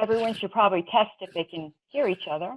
everyone should probably test if they can hear each other.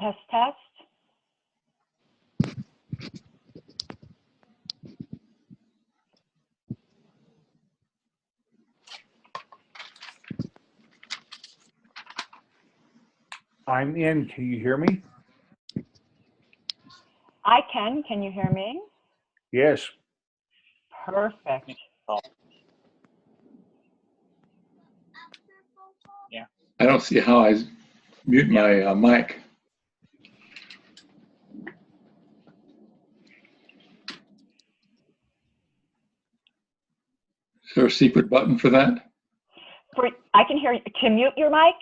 Test, test. I'm in. Can you hear me? I can. Can you hear me? Yes. Perfect. Yeah. I don't see how I mute my mic. Is there a secret button for that? I can hear you. To mute your mic?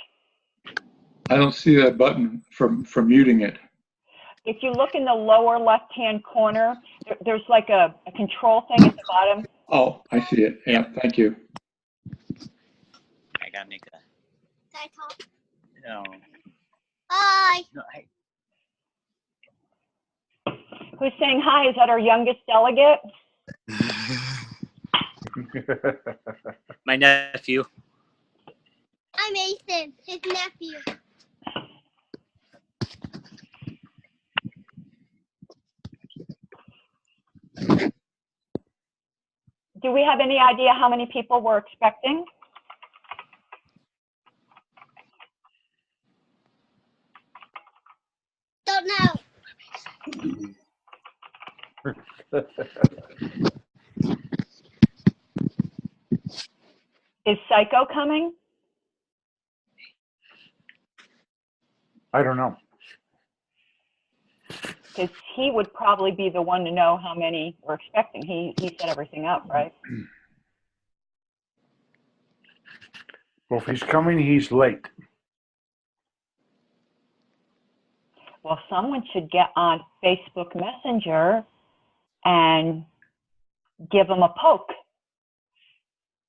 I don't see that button for muting it. If you look in the lower left-hand corner, there's like a control thing at the bottom. Oh, I see it. Yeah, thank you. I gotta make a. Can I talk? No. Hi. No. Who's saying hi? Is that our youngest delegate? My nephew. I'm Ethan, his nephew. Do we have any idea how many people we're expecting? Don't know. Is Psycho coming? I don't know. Because he would probably be the one to know how many we're expecting. He set everything up, right? Well, if he's coming, he's late. Well, someone should get on Facebook Messenger and give him a poke.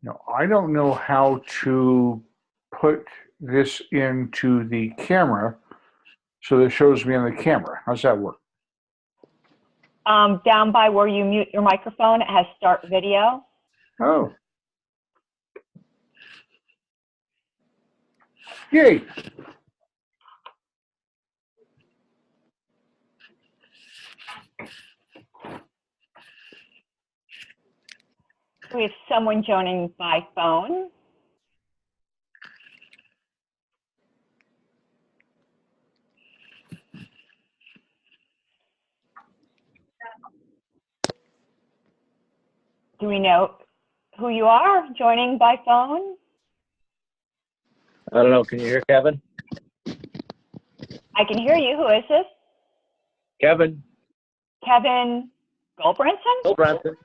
No, I don't know how to put this into the camera so that it shows me on the camera. How's that work? Down by where you mute your microphone, it has start video. Oh. Yay. We have someone joining by phone. Do we know who you are joining by phone? I don't know. Can you hear Kevin? I can hear you. Who is this? Kevin. Kevin Goldbranson? Goldbranson.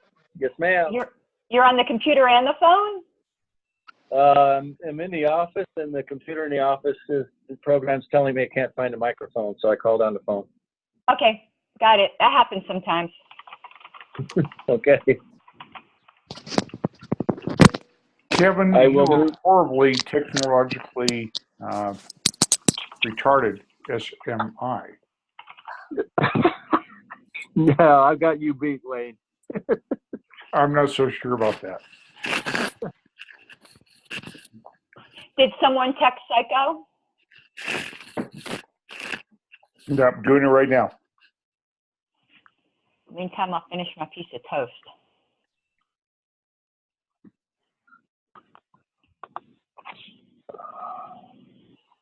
Yes, ma'am. You're on the computer and the phone? I'm in the office, and the computer in the office the program's telling me I can't find a microphone, so I called on the phone. Okay, got it. That happens sometimes. Okay. Kevin, I you will are move. horribly technologically retarded, as am I. Yeah, I've got you beat, Wayne. I'm not so sure about that. Did someone text Psycho? No, I'm doing it right now. Meantime, I'll finish my piece of toast.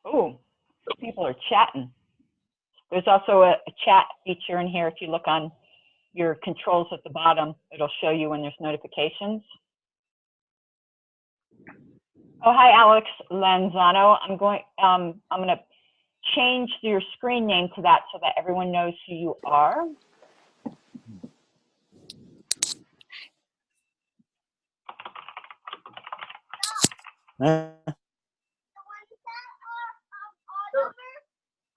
Ooh, people are chatting. There's also a chat feature in here. If you look on your controls at the bottom, it'll show you when there's notifications. Oh, hi, Alex Lanzano. I'm going to change your screen name to that so that everyone knows who you are. Huh? The ones that are all over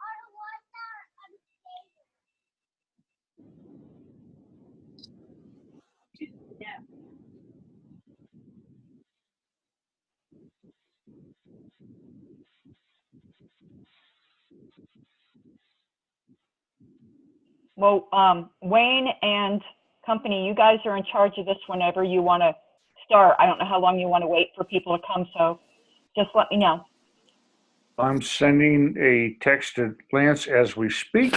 are the ones that are unstable. Well, Wayne and company, you guys are in charge of this whenever you want to start. I don't know how long you want to wait for people to come, so just let me know. I'm sending a text to Lance as we speak.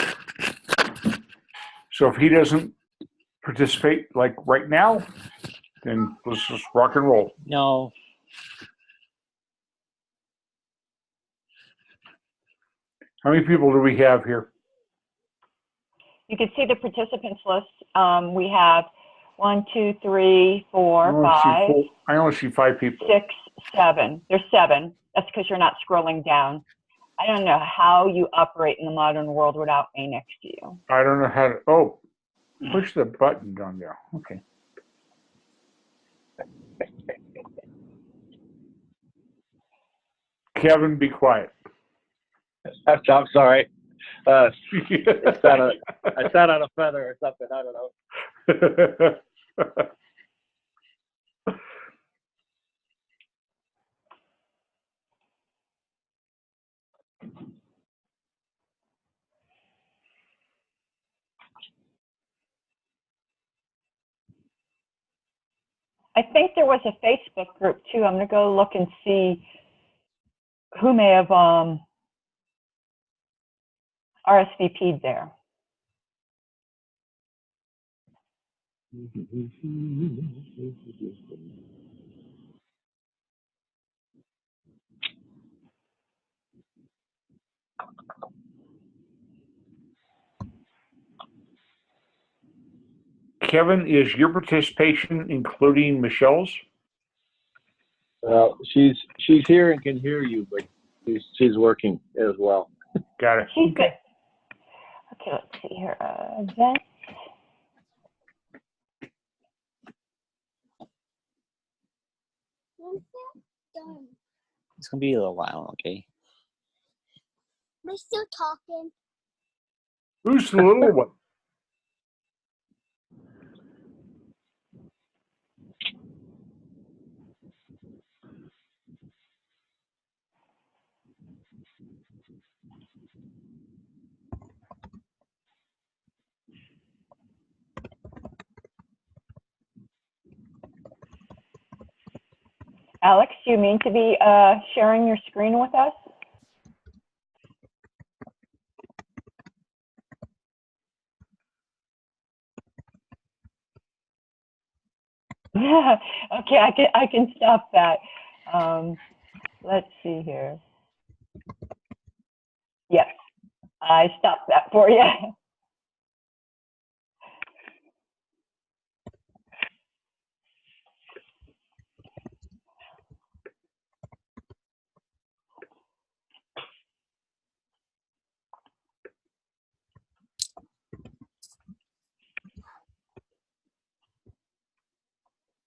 So if he doesn't participate like right now, then let's just rock and roll. No. How many people do we have here? You can see the participants list. We have 1, 2, 3, 4, 5, I only see 5 people. 6, 7. There's 7. That's because you're not scrolling down. I don't know how you operate in the modern world without me next to you. I don't know how to, oh, push the button down there. Okay. Kevin, be quiet. I'm sorry. I sat on a feather or something. I don't know. I think there was a Facebook group too. I'm going to go look and see who may have RSVP'd there. Kevin, is your participation including Michelle's? Well, she's here and can hear you, but she's working as well. Got it. She's good. Okay, let's see here. Event. When's that done? It's gonna be a little while, okay? We're still talking. Who's the little one? Alex, do you mean to be sharing your screen with us? Okay, I can stop that. Let's see here. Yes, I stopped that for you.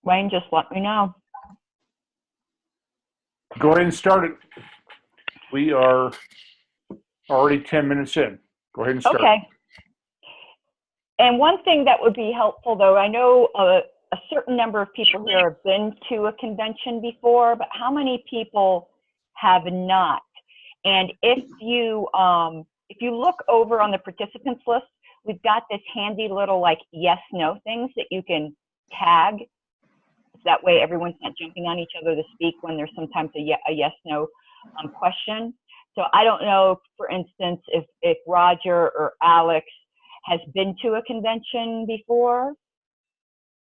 Wayne, just let me know. Go ahead and start it. We are already 10 minutes in. Go ahead and start. Okay. And one thing that would be helpful, though, I know a certain number of people here have been to a convention before, but how many people have not? And if you look over on the participants list, we've got this handy little like yes/no things that you can tag. That way everyone's not jumping on each other to speak when there's sometimes a yes/no question. So I don't know, for instance, if Roger or Alex has been to a convention before.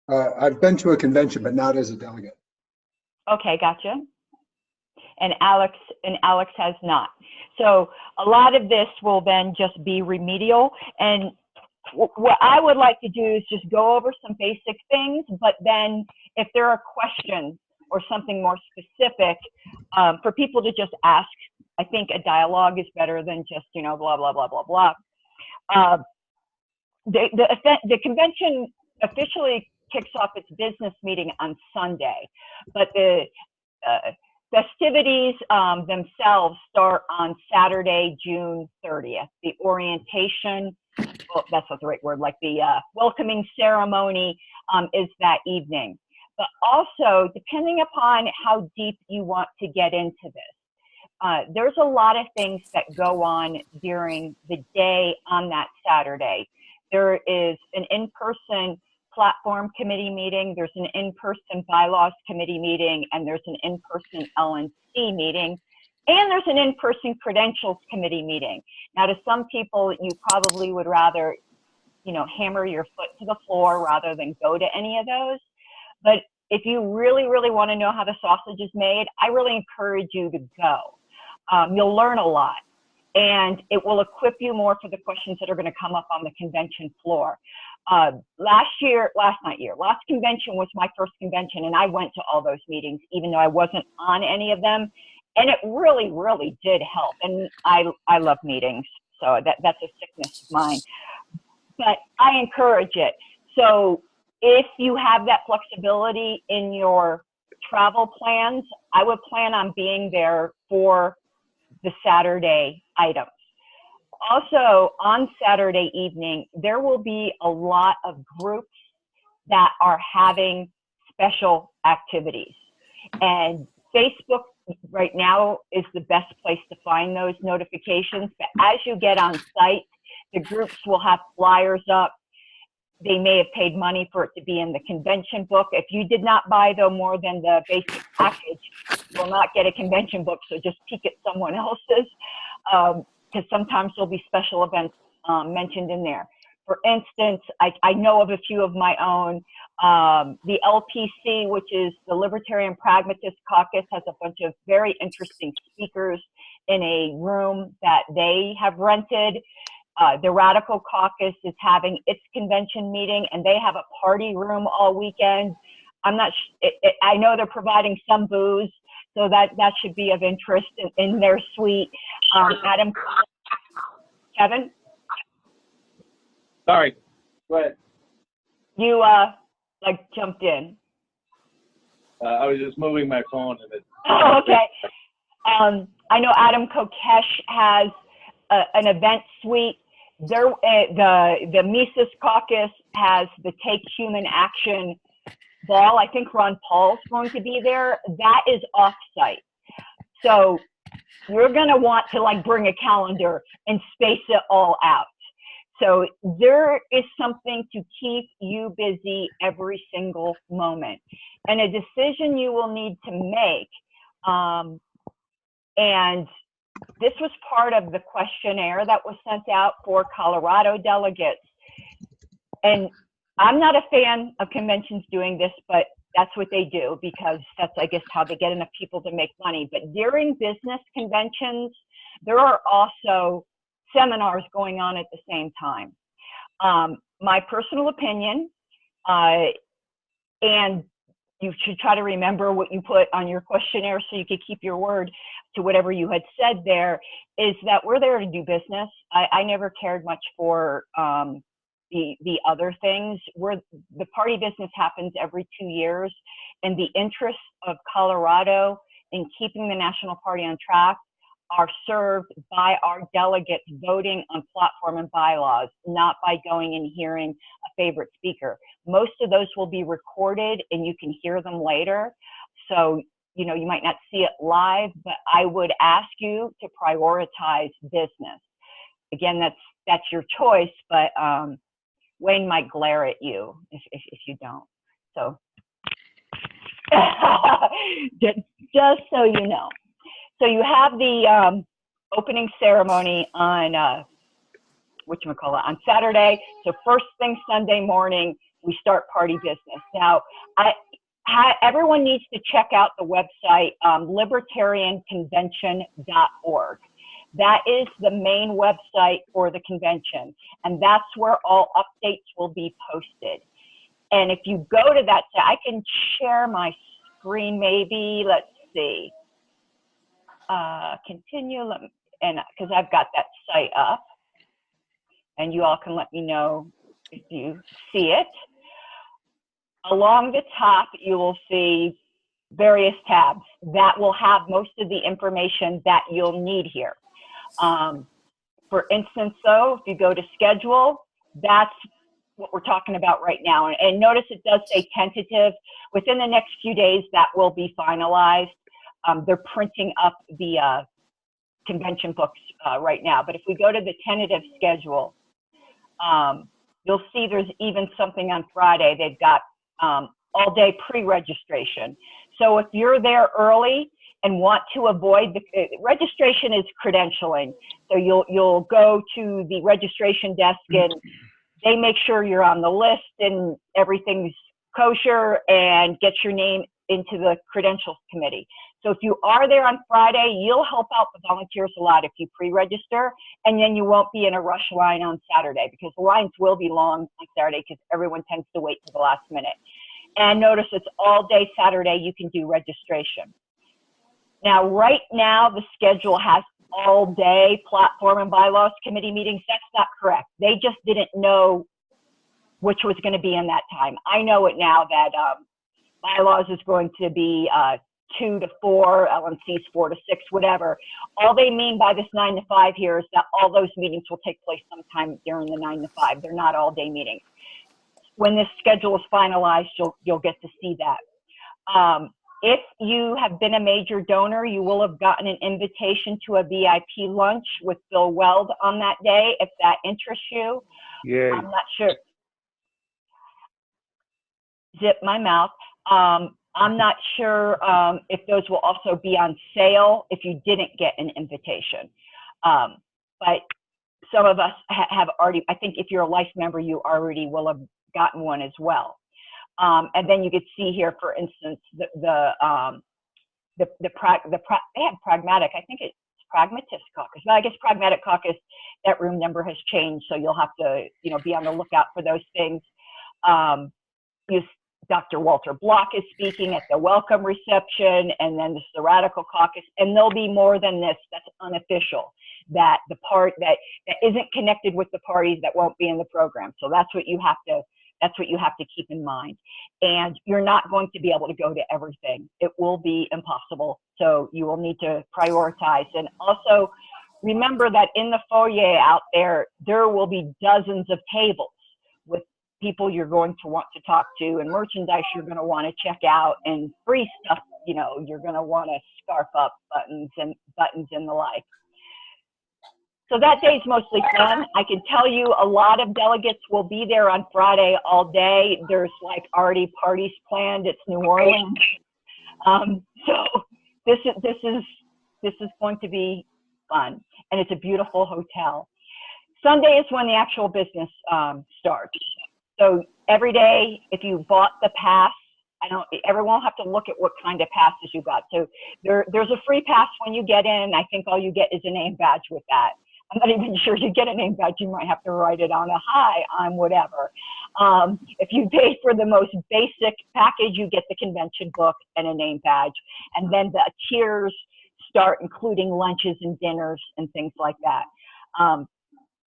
I've been to a convention, but not as a delegate. Okay, gotcha. And Alex has not. So a lot of this will then just be remedial. And what I would like to do is just go over some basic things, but then if there are questions or something more specific, for people to just ask. I think a dialogue is better than just, blah, blah, blah, blah, blah. The convention officially kicks off its business meeting on Sunday, but the festivities themselves start on Saturday, June 30th. The orientation, well, that's not the right word, like the welcoming ceremony is that evening. But also, depending upon how deep you want to get into this, there's a lot of things that go on during the day on that Saturday. There is an in-person platform committee meeting, there's an in-person bylaws committee meeting, and there's an in-person L&C meeting, and there's an in-person credentials committee meeting. Now, to some people, you probably would rather, hammer your foot to the floor rather than go to any of those. But if you really, really want to know how the sausage is made, I really encourage you to go. You'll learn a lot, and it will equip you more for the questions that are going to come up on the convention floor. Last convention was my first convention, and I went to all those meetings, even though I wasn't on any of them. And it really, really did help. And I love meetings, so that's a sickness of mine. But I encourage it. So if you have that flexibility in your travel plans, I would plan on being there for the Saturday items. Also, on Saturday evening, there will be a lot of groups that are having special activities. And Facebook right now is the best place to find those notifications. But as you get on site, the groups will have flyers up. They may have paid money for it to be in the convention book. If you did not buy, though, more than the basic package, you will not get a convention book, so just peek at someone else's. Because sometimes there'll be special events mentioned in there. For instance, I know of a few of my own. The LPC, which is the Libertarian Pragmatist Caucus, has a bunch of very interesting speakers in a room that they have rented. The Radical Caucus is having its convention meeting, and they have a party room all weekend. I know they're providing some booze, so that should be of interest in their suite. Kevin? Sorry, go ahead. You, jumped in. I was just moving my phone. And it... Oh, okay. I know Adam Kokesh has an event suite. The Mises Caucus has the Take Human Action ball. I think Ron Paul's going to be there. That is off-site. So you're going to want to bring a calendar and space it all out. So there is something to keep you busy every single moment, and a decision you will need to make. And this was part of the questionnaire that was sent out for Colorado delegates. And I'm not a fan of conventions doing this, but that's what they do, because that's, I guess, how they get enough people to make money. But during business conventions, there are also seminars going on at the same time. My personal opinion, and you should try to remember what you put on your questionnaire so you could keep your word to whatever you had said there, is that we're there to do business. I never cared much for the other things. The party business happens every 2 years, and the interests of Colorado in keeping the National Party on track are served by our delegates voting on platform and bylaws, not by going and hearing a favorite speaker. Most of those will be recorded and you can hear them later. So, you might not see it live, but I would ask you to prioritize business. Again, that's your choice, but Wayne might glare at you if you don't. So just so you know. So you have the opening ceremony on on Saturday. So first thing Sunday morning, we start party business. Now, everyone needs to check out the website, libertarianconvention.org. That is the main website for the convention, and that's where all updates will be posted. And if you go to that, I can share my screen maybe. Let's see. Continue, and because I've got that site up, and you all can let me know if you see it. Along the top, you will see various tabs that will have most of the information that you'll need here. For instance, though, if you go to schedule, that's what we're talking about right now. And notice it does say tentative. Within the next few days, that will be finalized. They're printing up the convention books right now. But if we go to the tentative schedule, you'll see there's even something on Friday. They've got all day pre-registration. So if you're there early and want to avoid the registration is credentialing. So you'll go to the registration desk and they make sure you're on the list and everything's kosher and get your name into the credentials committee. So if you are there on Friday, you'll help out the volunteers a lot if you pre-register, and then you won't be in a rush line on Saturday, because the lines will be long on Saturday because everyone tends to wait till the last minute. And notice it's all day Saturday you can do registration. Now, right now, the schedule has all day platform and bylaws committee meetings. That's not correct. They just didn't know which was going to be in that time. I know it now that bylaws is going to be 2 to 4, LNC's 4 to 6, whatever. All they mean by this 9 to 5 here is that all those meetings will take place sometime during the 9 to 5. They're not all day meetings. When this schedule is finalized, you'll get to see that. If you have been a major donor, you will have gotten an invitation to a VIP lunch with Bill Weld on that day, if that interests you. Yay. I'm not sure. Zip my mouth. I'm not sure if those will also be on sale if you didn't get an invitation. But some of us have already, I think if you're a Life member, you already will have gotten one as well. And then you could see here, for instance, they have Pragmatic, I think it's Pragmatist Caucus. Well, I guess Pragmatic Caucus, that room number has changed, so you'll have to, be on the lookout for those things. Dr. Walter Block is speaking at the welcome reception, and then this is the Radical Caucus, and there'll be more than this that's unofficial, that the part that isn't connected with the parties that won't be in the program. So that's what you have to keep in mind. And you're not going to be able to go to everything. It will be impossible. So you will need to prioritize. And also remember that in the foyer out there, there will be dozens of tables with people you're going to want to talk to, and merchandise you're going to want to check out, and free stuff, you're going to want to scarf up, buttons and the like. So that day's mostly fun. I can tell you a lot of delegates will be there on Friday all day. There's already parties planned. It's New Orleans. So this is going to be fun, and it's a beautiful hotel. Sunday is when the actual business starts. So every day, if you bought the pass, everyone will have to look at what kind of passes you got. So there's a free pass when you get in. I think all you get is a name badge with that. I'm not even sure you get a name badge. You might have to write it on a hi, I'm whatever. If you pay for the most basic package, you get the convention book and a name badge. And then the tiers start including lunches and dinners and things like that.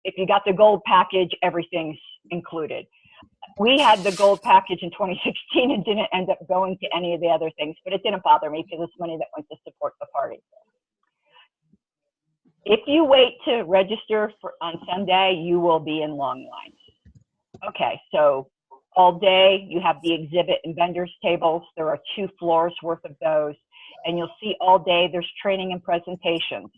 If you got the gold package, everything's included. We had the gold package in 2016 and didn't end up going to any of the other things, but it didn't bother me because it's money that went to support the party. If you wait to register on Sunday, you will be in long lines. Okay, so all day you have the exhibit and vendors tables. There are 2 floors worth of those, and you'll see all day there's training and presentations.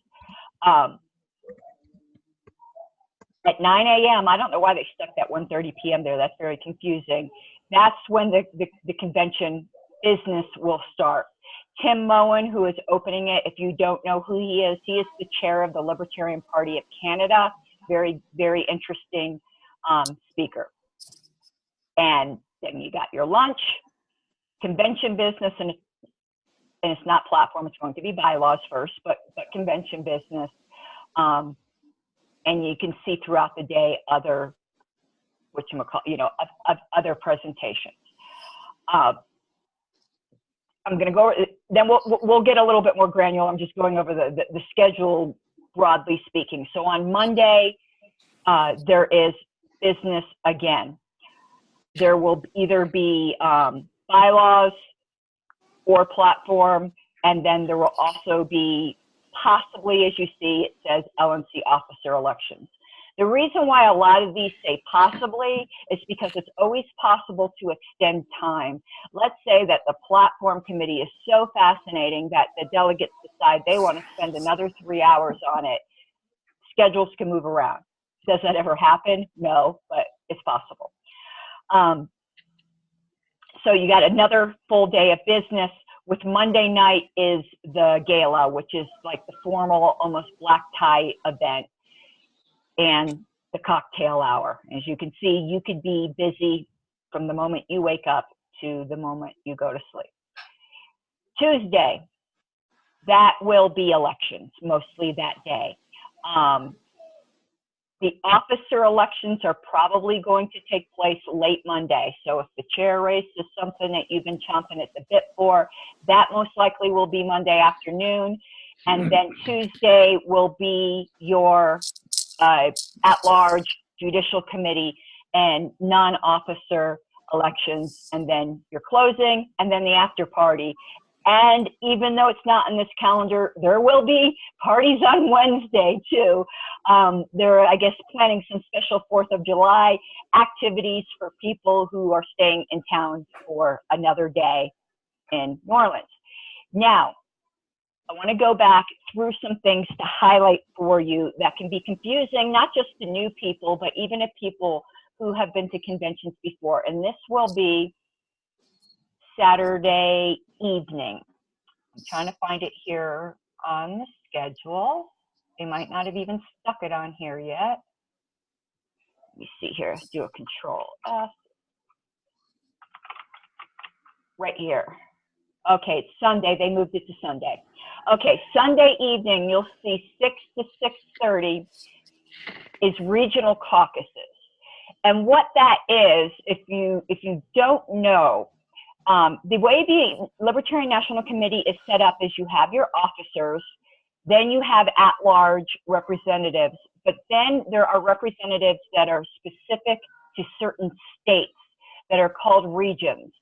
At 9 a.m., I don't know why they stuck that 1:30 p.m. there. That's very confusing. That's when the convention business will start. Tim Moen, who is opening it, if you don't know who he is the chair of the Libertarian Party of Canada. Very, very interesting speaker. And then you got your lunch, convention business, and it's not platform. It's going to be bylaws first, but convention business. And you can see throughout the day other, other presentations. I'm going to go, then we'll get a little bit more granular. I'm just going over the schedule, broadly speaking. So on Monday, there is business again. There will either be bylaws, or platform. And then there will also be possibly, as you see, it says LNC officer elections. The reason why a lot of these say possibly is because it's always possible to extend time. Let's say that the platform committee is so fascinating that the delegates decide they want to spend another 3 hours on it. Schedules can move around. Does that ever happen? No, but it's possible. So you got another full day of business. With Monday night is the gala, which is like the formal, almost black tie event, and the cocktail hour. As you can see, you could be busy from the moment you wake up to the moment you go to sleep. Tuesday, that will be elections, mostly that day. The officer elections are probably going to take place late Monday. So if the chair race is something that you've been chomping at the bit for, that most likely will be Monday afternoon. And then Tuesday will be your at-large judicial committee and non-officer elections, and then your closing, and then the after party. And even though it's not in this calendar, there will be parties on Wednesday too. They're, I guess, planning some special 4th of July activities for people who are staying in town for another day in New Orleans. Now, I want to go back through some things to highlight for you that can be confusing, not just to new people, but even to people who have been to conventions before. And this will be Saturday evening. I'm trying to find it here on the schedule. They might not have even stuck it on here yet. Let me see here, do a Control F. Right here. Okay, it's Sunday, they moved it to Sunday. Okay, Sunday evening, you'll see 6 to 6:30 is regional caucuses. And what that is, if you don't know, the way the Libertarian National Committee is set up is you have your officers, then you have at-large representatives, but then there are representatives that are specific to certain states that are called regions.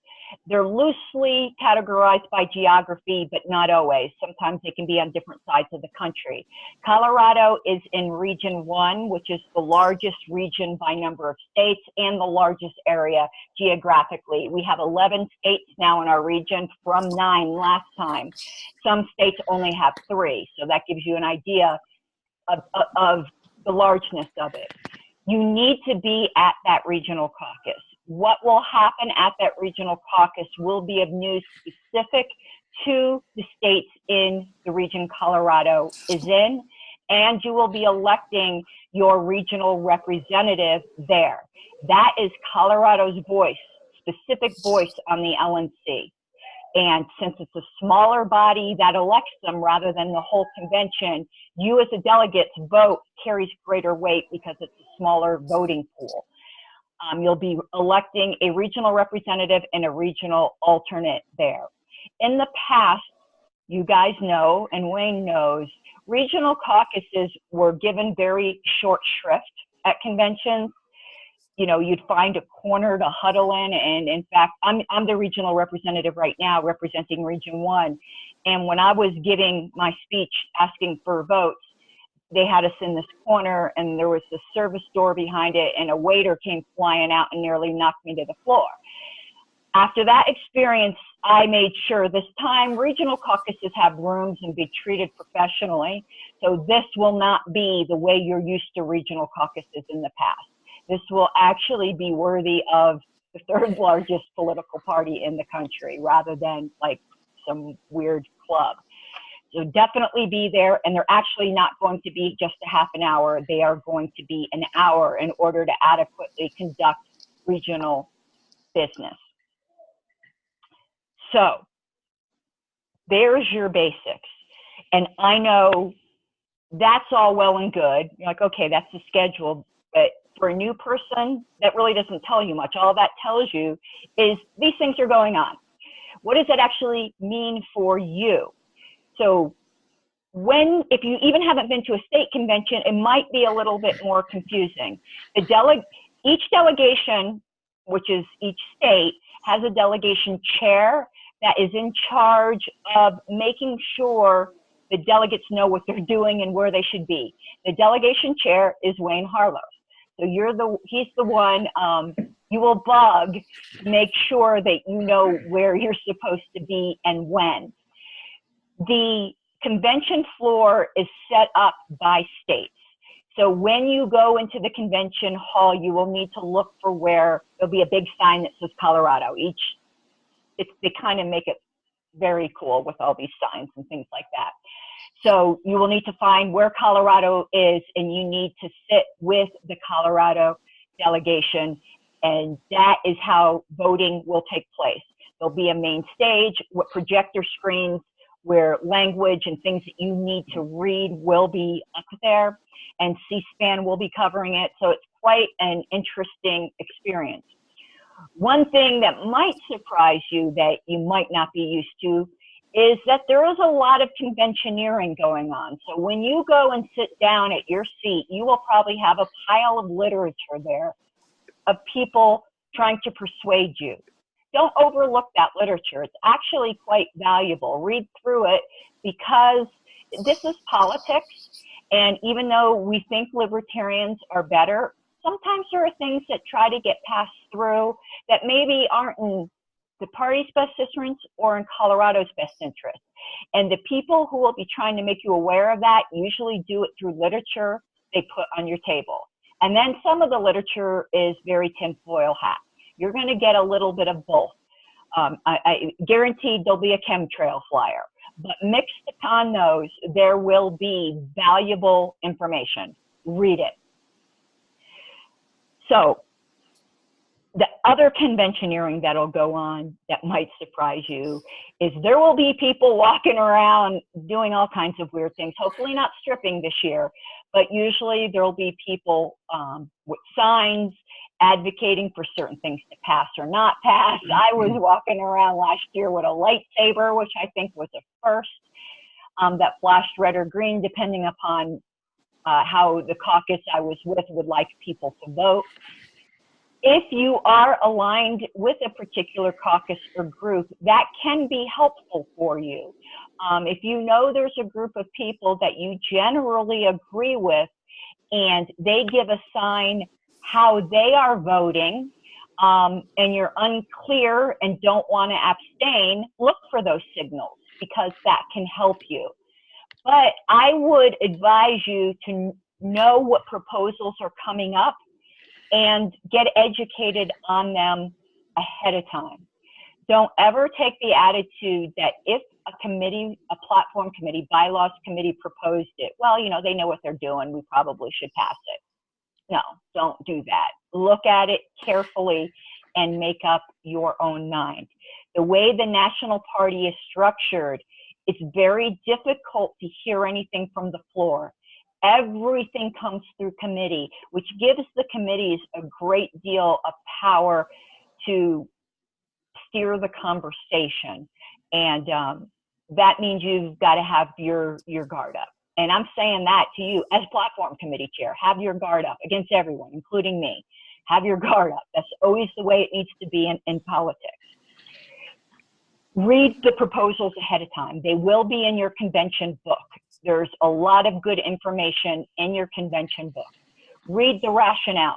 They're loosely categorized by geography, but not always. Sometimes they can be on different sides of the country. Colorado is in Region 1, which is the largest region by number of states and the largest area geographically. We have 11 states now in our region from 9 last time. Some states only have 3, so that gives you an idea of the largeness of it. You need to be at that regional caucus. What will happen at that regional caucus will be of news specific to the states in the region Colorado is in, and you will be electing your regional representative there. That is Colorado's voice, specific voice on the LNC. And since it's a smaller body that elects them rather than the whole convention, you as a delegate's vote carries greater weight because it's a smaller voting pool. You'll be electing a regional representative and a regional alternate there. In the past, you guys know, and Wayne knows, regional caucuses were given very short shrift at conventions. You know, you'd find a corner to huddle in, and in fact, I'm the regional representative right now representing Region 1. And when I was giving my speech asking for votes, they had us in this corner, and there was the service door behind it, and a waiter came flying out and nearly knocked me to the floor. After that experience, I made sure this time regional caucuses have rooms and be treated professionally. So this will not be the way you're used to regional caucuses in the past. This will actually be worthy of the 3rd largest political party in the country rather than like some weird club. So definitely be there, and they're actually not going to be just a half an hour. They are going to be an hour in order to adequately conduct regional business. So there's your basics. And I know that's all well and good. You're like, okay, that's the schedule. But for a new person, that really doesn't tell you much. All that tells you is these things are going on. What does that actually mean for you? So if you even haven't been to a state convention, it might be a little bit more confusing. Each delegation, which is each state, has a delegation chair that is in charge of making sure the delegates know what they're doing and where they should be. The delegation chair is Wayne Harlos. So he's the one you will bug to make sure that you know where you're supposed to be and when. The convention floor is set up by states. So when you go into the convention hall, you will need to look for where there'll be a big sign that says Colorado. They kind of make it very cool with all these signs and things like that. So you will need to find where Colorado is, and you need to sit with the Colorado delegation, and that is how voting will take place. There'll be a main stage with projector screens where language and things that you need to read will be up there, and C-SPAN will be covering it. So it's quite an interesting experience. One thing that might surprise you that you might not be used to is that there is a lot of conventioneering going on. So when you go and sit down at your seat, you will probably have a pile of literature there of people trying to persuade you. Don't overlook that literature. It's actually quite valuable. Read through it, because this is politics. And even though we think libertarians are better, sometimes there are things that try to get passed through that maybe aren't in the party's best interest or in Colorado's best interest. And the people who will be trying to make you aware of that usually do it through literature they put on your table. And then some of the literature is very tinfoil hat. You're going to get a little bit of both. I guaranteed there'll be a chemtrail flyer, but mixed upon those, there will be valuable information. Read it. So the other conventioneering that'll go on that might surprise you is there will be people walking around doing all kinds of weird things, hopefully not stripping this year, but usually there'll be people with signs advocating for certain things to pass or not pass. I was walking around last year with a lightsaber, which I think was a first, that flashed red or green, depending upon how the caucus I was with would like people to vote. If you are aligned with a particular caucus or group, that can be helpful for you. If you know there's a group of people that you generally agree with and they give a sign how they are voting, and you're unclear and don't want to abstain, look for those signals, because that can help you. But I would advise you to know what proposals are coming up and get educated on them ahead of time. Don't ever take the attitude that if a committee, a platform committee, bylaws committee proposed it, well, you know, they know what they're doing, we probably should pass it. No, don't do that. Look at it carefully and make up your own mind. The way the National Party is structured, it's very difficult to hear anything from the floor. Everything comes through committee, which gives the committees a great deal of power to steer the conversation. And that means you've got to have your guard up. And I'm saying that to you as platform committee chair. Have your guard up against everyone, including me. Have your guard up. That's always the way it needs to be in politics. Read the proposals ahead of time. They will be in your convention book. There's a lot of good information in your convention book. Read the rationales.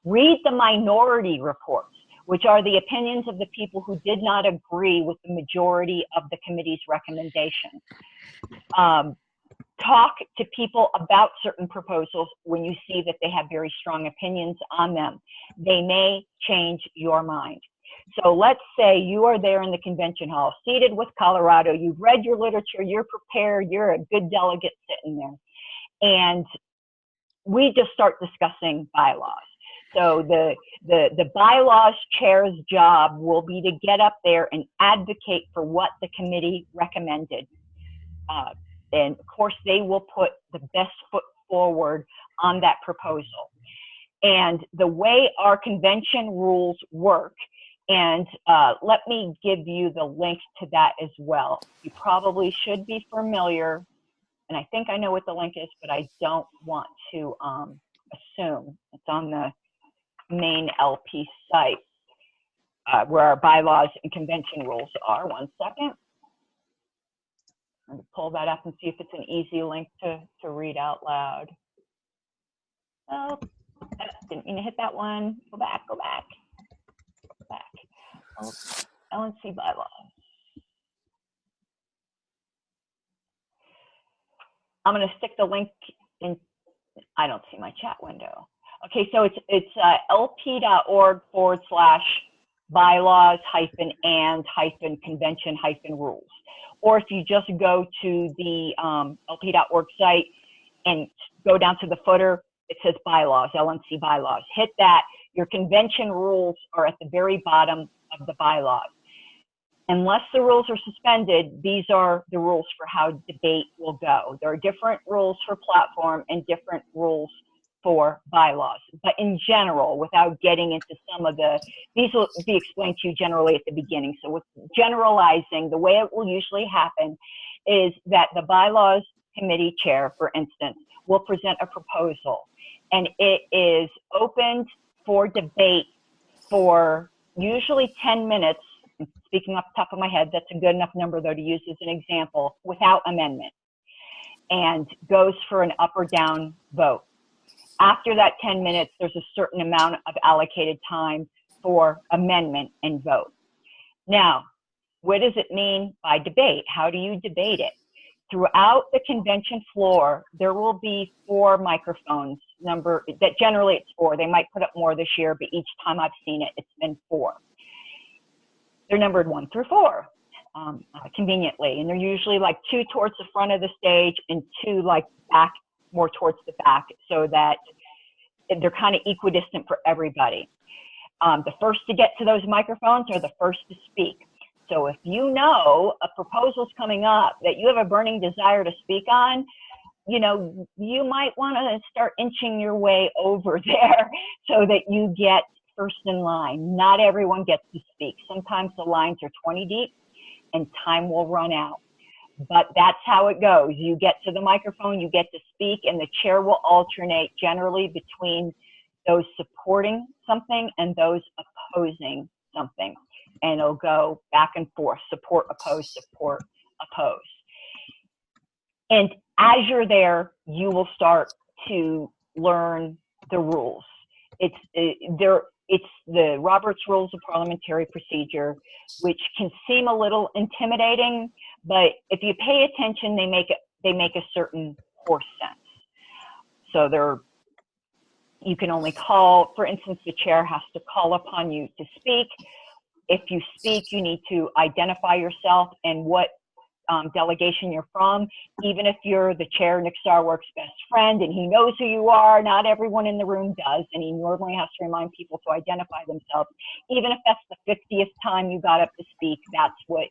Read the minority reports, which are the opinions of the people who did not agree with the majority of the committee's recommendations. Talk to people about certain proposals when you see that they have very strong opinions on them. They may change your mind. So let's say you are there in the convention hall, seated with Colorado, you've read your literature, you're prepared, you're a good delegate sitting there. And we just start discussing bylaws. So the bylaws chair's job will be to get up there and advocate for what the committee recommended. And of course, they will put the best foot forward on that proposal. And the way our convention rules work, and let me give you the link to that as well. You probably should be familiar, and I think I know what the link is, but I don't want to assume. It's on the main LP site. where our bylaws and convention rules are. One second. I'm going to pull that up and see if it's an easy link to read out loud. Oh, didn't mean to hit that one. Go back, go back, go back. LNC bylaws. I'm going to stick the link in. I don't see my chat window. Okay, so it's lp.org/bylaws-and-convention-rules. Or if you just go to the lp.org site and go down to the footer, it says bylaws, LNC bylaws. Hit that. Your convention rules are at the very bottom of the bylaws. Unless the rules are suspended, these are the rules for how debate will go. There are different rules for platform and different rules for bylaws. But in general, without getting into some of these will be explained to you generally at the beginning. So with generalizing, the way it will usually happen is that the bylaws committee chair, for instance, will present a proposal. And it is opened for debate for usually 10 minutes. Speaking off the top of my head, that's a good enough number, though, to use as an example, without amendment, and goes for an up or down vote. After that 10 minutes, there's a certain amount of allocated time for amendment and vote. Now, what does it mean by debate? How do you debate it? Throughout the convention floor, there will be 4 microphones, that generally it's 4. They might put up more this year, but each time I've seen it, it's been 4. They're numbered 1 through 4, conveniently. And they're usually like 2 towards the front of the stage and 2 like back, more towards the back, so that they're kind of equidistant for everybody. The first to get to those microphones are the first to speak. So if you know a proposal's coming up that you have a burning desire to speak on, you know, you might want to start inching your way over there so that you get first in line. Not everyone gets to speak. Sometimes the lines are 20 deep and time will run out. But that's how it goes. You get to the microphone, you get to speak, and the chair will alternate generally between those supporting something and those opposing something. And it'll go back and forth, support, oppose, support, oppose. And as you're there, you will start to learn the rules. It's the Robert's Rules of Parliamentary Procedure, which can seem a little intimidating, but if you pay attention, they make a certain course sense. So you can only call, for instance, the chair has to call upon you to speak. If you speak, you need to identify yourself and what delegation you're from. Even if you're the chair, Nick Sarwark's best friend, and he knows who you are, not everyone in the room does, and he normally has to remind people to identify themselves. Even if that's the 50th time you got up to speak, that's what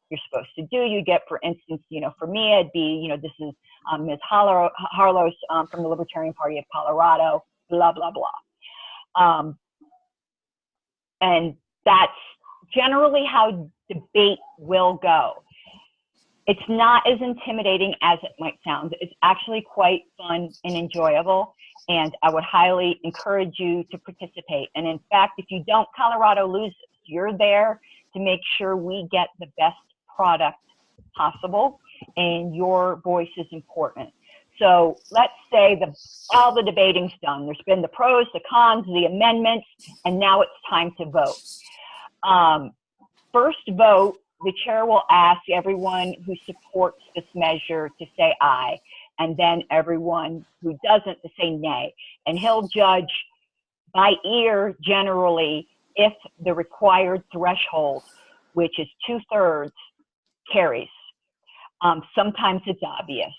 you're supposed to do. You get, for instance, you know, for me, it'd be, you know, this is Ms. Harlos from the Libertarian Party of Colorado, blah, blah, blah. And that's generally how debate will go. It's not as intimidating as it might sound. It's actually quite fun and enjoyable, and I would highly encourage you to participate. And in fact, if you don't, Colorado loses. You're there to make sure we get the best product possible, and your voice is important. So let's say all the debating's done. There's been the pros, the cons, the amendments, and now it's time to vote. First vote, the chair will ask everyone who supports this measure to say aye, and then everyone who doesn't to say nay. And he'll judge by ear generally if the required threshold, which is 2/3, carries. Sometimes it's obvious.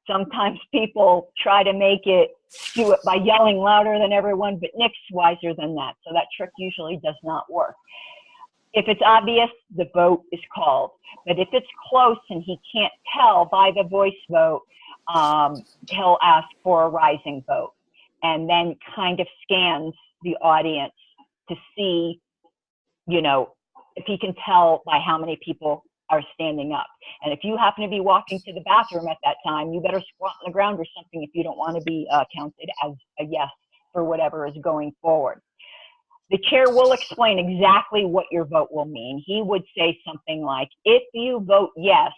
Sometimes people try to do it by yelling louder than everyone, but Nick's wiser than that, so that trick usually does not work. If it's obvious, the vote is called. But if it's close and he can't tell by the voice vote, he'll ask for a rising vote, and then kind of scans the audience to see, you know, if he can tell by how many people are standing up. And if you happen to be walking to the bathroom at that time, you better squat on the ground or something if you don't want to be counted as a yes for whatever is going forward. the chair will explain exactly what your vote will mean. He would say something like, if you vote yes,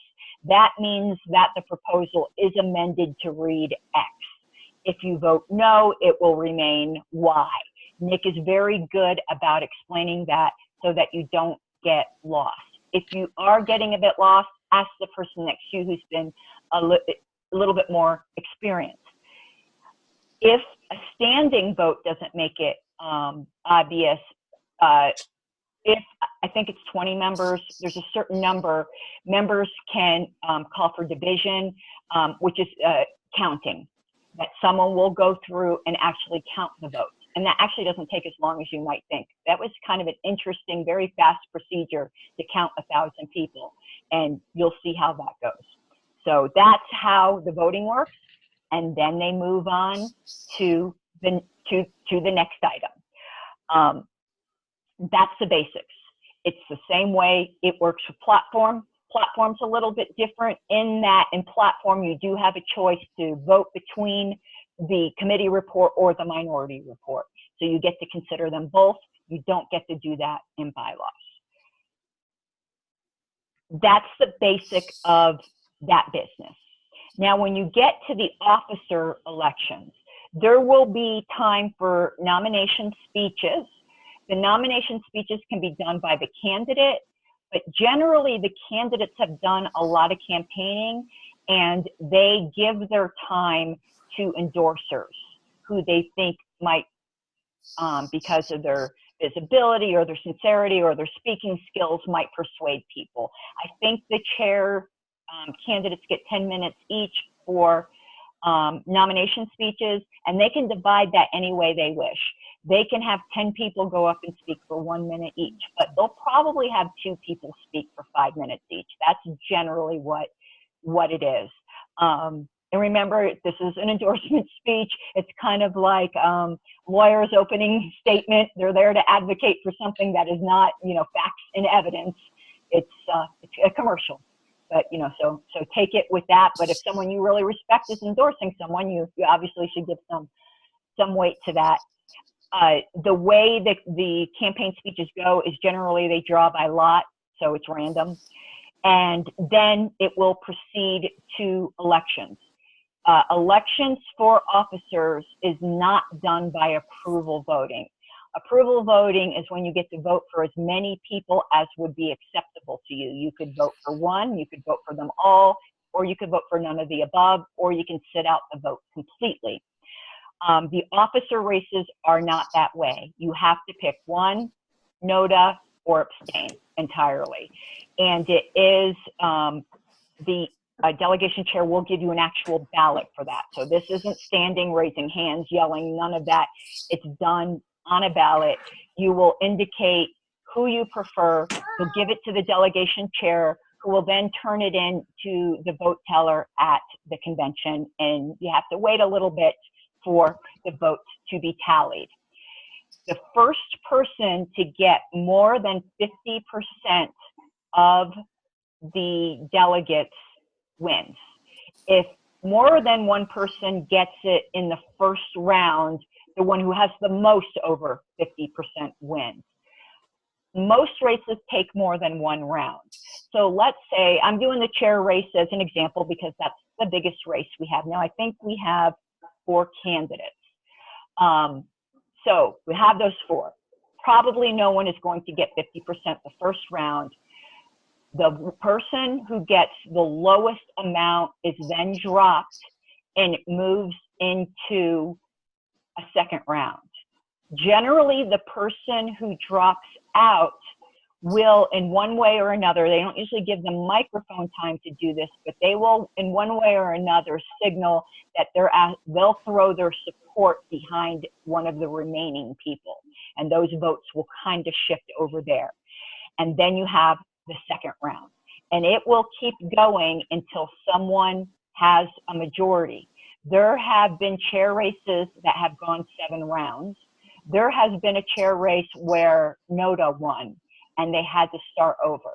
that means that the proposal is amended to read X. If you vote no, it will remain Y. Nick is very good about explaining that so that you don't get lost. If you are getting a bit lost, ask the person next to you who's been a little bit more experienced. If a standing vote doesn't make it obvious, if I think it's 20 members, there's a certain number, members can call for division, which is counting, that someone will go through and actually count the votes. And that actually doesn't take as long as you might think. That was kind of an interesting, very fast procedure to count 1,000 people, and you'll see how that goes. So that's how the voting works, and then they move on to the next item. That's the basics. It's the same way it works for platform. Platform's a little bit different in that in platform you do have a choice to vote between the committee report or the minority report. So you get to consider them both. You don't get to do that in bylaws. That's the basic of that business. Now, when you get to the officer elections, there will be time for nomination speeches. The nomination speeches can be done by the candidate, but generally the candidates have done a lot of campaigning and they give their time to endorsers who they think might, because of their visibility or their sincerity or their speaking skills, might persuade people. I think the chair candidates get 10 minutes each for nomination speeches, and they can divide that any way they wish. They can have 10 people go up and speak for 1 minute each, but they'll probably have 2 people speak for 5 minutes each. That's generally what it is. And remember, this is an endorsement speech. It's kind of like lawyers' opening statement. They're there to advocate for something that is not, facts and evidence. It's a commercial, but so take it with that. But if someone you really respect is endorsing someone, you obviously should give some weight to that. The way that the campaign speeches go is generally they draw by lot, so it's random, and then it will proceed to elections. Elections for officers is not done by approval voting. Approval voting is when you get to vote for as many people as would be acceptable to you. You could vote for one, you could vote for them all, or you could vote for none of the above, or you can sit out the vote completely. The officer races are not that way. You have to pick one, NOTA, or abstain entirely. And it is the delegation chair will give you an actual ballot for that. So this isn't standing, raising hands, yelling, none of that. It's done on a ballot. You will indicate who you prefer. You'll give it to the delegation chair, who will then turn it in to the vote teller at the convention. And you have to wait a little bit for the votes to be tallied. The first person to get more than 50% of the delegates wins. If more than one person gets it in the first round, the one who has the most over 50% wins. Most races take more than one round. So let's say I'm doing the chair race as an example because that's the biggest race we have. Now I think we have 4 candidates. So we have those 4. Probably no one is going to get 50% the first round. The person who gets the lowest amount is then dropped and it moves into a second round. Generally, the person who drops out will, in one way or another, they don't usually give them microphone time to do this, but they will, in one way or another, signal that they'll throw their support behind one of the remaining people. And those votes will kind of shift over there. And then you have the second round. And it will keep going until someone has a majority. There have been chair races that have gone 7 rounds. There has been a chair race where NOTA won and they had to start over.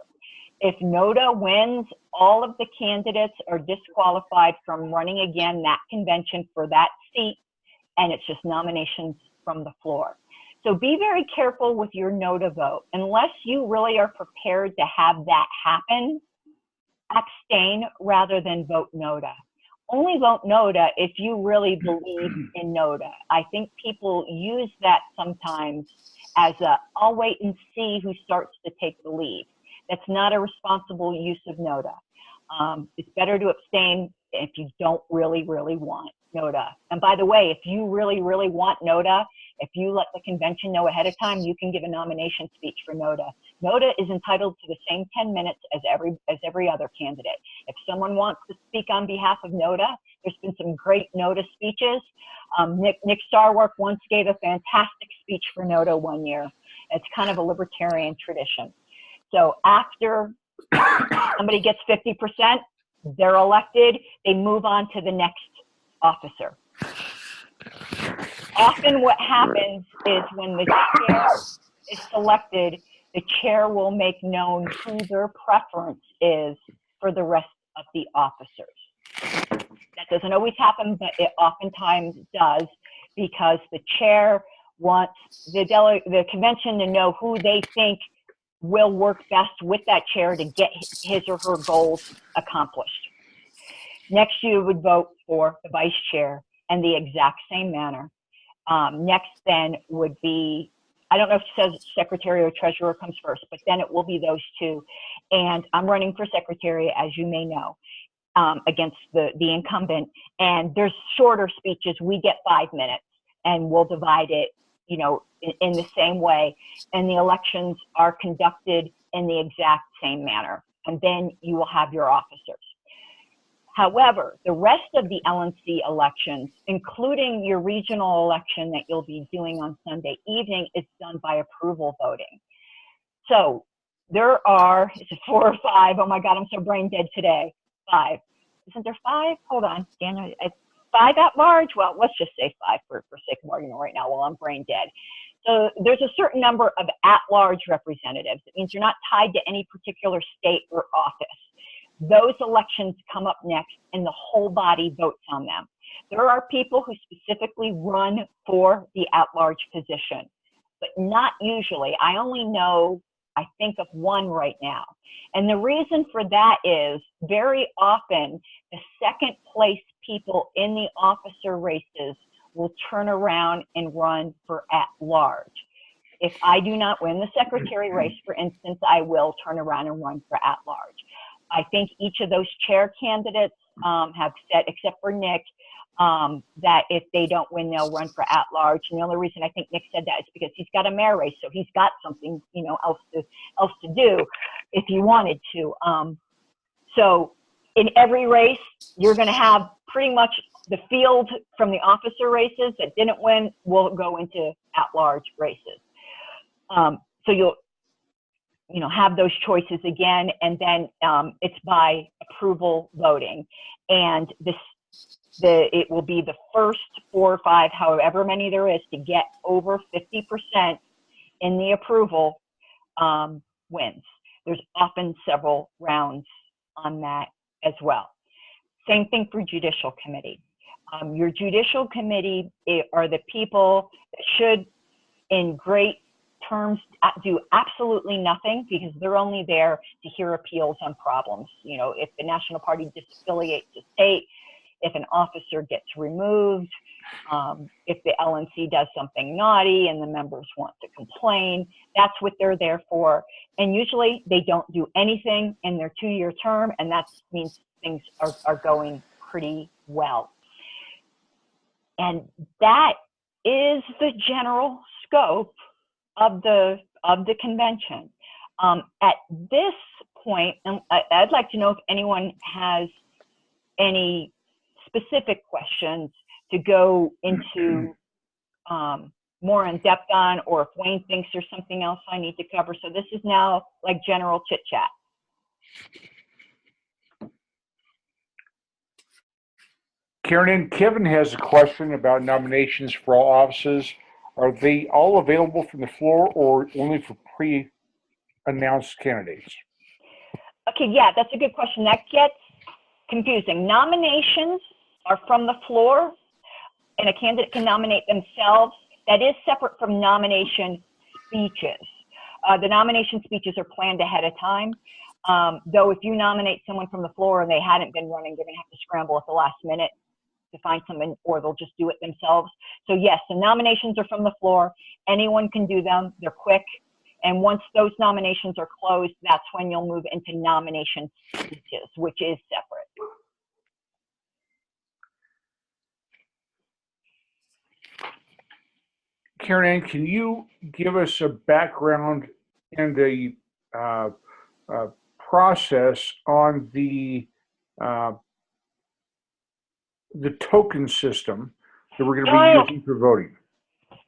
If NOTA wins, all of the candidates are disqualified from running again that convention for that seat, and it's just nominations from the floor. So be very careful with your NOTA vote. Unless you really are prepared to have that happen, abstain rather than vote NOTA. Only vote NOTA if you really believe in NOTA. I think people use that sometimes as a, I'll wait and see who starts to take the lead. That's not a responsible use of NOTA. It's better to abstain if you don't really want NOTA. And by the way, if you really want NOTA, if you let the convention know ahead of time, you can give a nomination speech for NOTA. NOTA is entitled to the same 10 minutes as every other candidate. If someone wants to speak on behalf of NOTA, there's been some great NOTA speeches. Nick Sarwark once gave a fantastic speech for NOTA one year. It's kind of a libertarian tradition. So after somebody gets 50%, they're elected, they move on to the next officer. Often what happens is when the chair is selected, the chair will make known who their preference is for the rest of the officers. That doesn't always happen, but it oftentimes does, because the chair wants the convention to know who they think will work best with that chair to get his or her goals accomplished. Next, you would vote for the vice chair in the exact same manner. Next then would be, I don't know if it says secretary or treasurer comes first, but then it will be those two. And I'm running for secretary, as you may know, against the incumbent. And there's shorter speeches. We get 5 minutes, and we'll divide it, you know, in the same way. And the elections are conducted in the exact same manner. And then you will have your officers. However, the rest of the LNC elections, including your regional election that you'll be doing on Sunday evening, is done by approval voting. So there are, is it 4 or 5? Oh my God, I'm so brain dead today. 5. Isn't there 5? Hold on, Daniel. 5 at large? Well, let's just say 5 for sake of argument right now while I'm brain dead. So there's a certain number of at-large representatives. It means you're not tied to any particular state or office. Those elections come up next, and the whole body votes on them. There are people who specifically run for the at-large position, but not usually. I only know, I think of one right now. And the reason for that is very often the second place people in the officer races will turn around and run for at-large. If I do not win the secretary race, for instance, I will turn around and run for at-large. I think each of those chair candidates have said, except for Nick, that if they don't win, they'll run for at-large. And the only reason I think Nick said that is because he's got a mayor race, so he's got something, you know, else to do if he wanted to. So in every race, you're going to have pretty much the field from the officer races that didn't win will go into at-large races. So you'll, you know, have those choices again, and then it's by approval voting, and it will be the first 4 or 5, however many there is, to get over 50% in the approval wins. There's often several rounds on that as well. Same thing for judicial committee. Your judicial committee are the people that should, in great terms, do absolutely nothing, because they're only there to hear appeals on problems. You know, if the National Party disaffiliates the state, if an officer gets removed, if the LNC does something naughty and the members want to complain, that's what they're there for. And usually they don't do anything in their 2-year term, and that means things are going pretty well. And that is the general scope of the convention. At this point, and I'd like to know if anyone has any specific questions to go into more in depth on, or if Wayne thinks there's something else I need to cover. So this is now like general chit chat. Caryn, Kevin has a question about nominations for all offices. Are they all available from the floor, or only for pre-announced candidates? Okay, yeah, that's a good question. That gets confusing. Nominations are from the floor, and a candidate can nominate themselves. that is separate from nomination speeches. The nomination speeches are planned ahead of time. Though if you nominate someone from the floor and they hadn't been running, they're gonna have to scramble at the last minute to find someone, or they'll just do it themselves. So yes, the nominations are from the floor. Anyone can do them. They're quick. And once those nominations are closed, that's when you'll move into nomination speeches, which is separate. Caryn, can you give us a background and a process on the token system that we're going to be using for voting?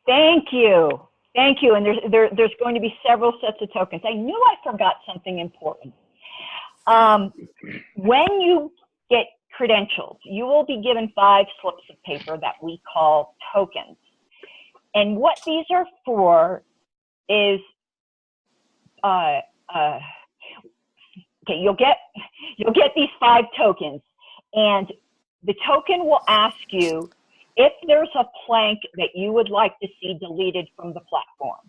Thank you. Thank you. And there's going to be several sets of tokens. I knew I forgot something important. When you get credentialed, you will be given 5 slips of paper that we call tokens. And what these are for is, okay, you'll get these 5 tokens, and the token will ask you if there's a plank that you would like to see deleted from the platform.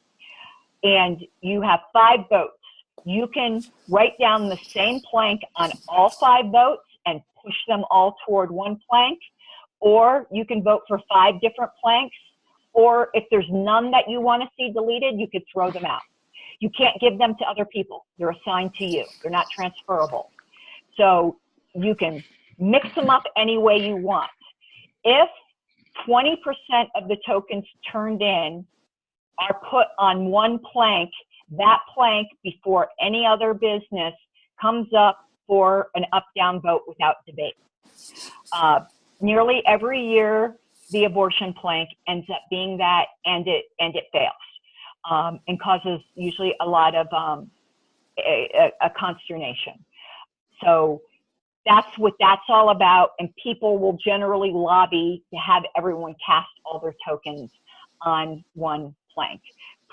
And you have 5 votes. You can write down the same plank on all 5 votes and push them all toward one plank, or you can vote for 5 different planks. Or if there's none that you want to see deleted, you could throw them out. You can't give them to other people. They're assigned to you. They're not transferable. So you can mix them up any way you want. If 20% of the tokens turned in are put on one plank, that plank, before any other business, comes up for an up-down vote without debate. Nearly every year, the abortion plank ends up being that, and it fails, and causes usually a lot of a consternation. So that's what that's all about, and people will generally lobby to have everyone cast all their tokens on one plank.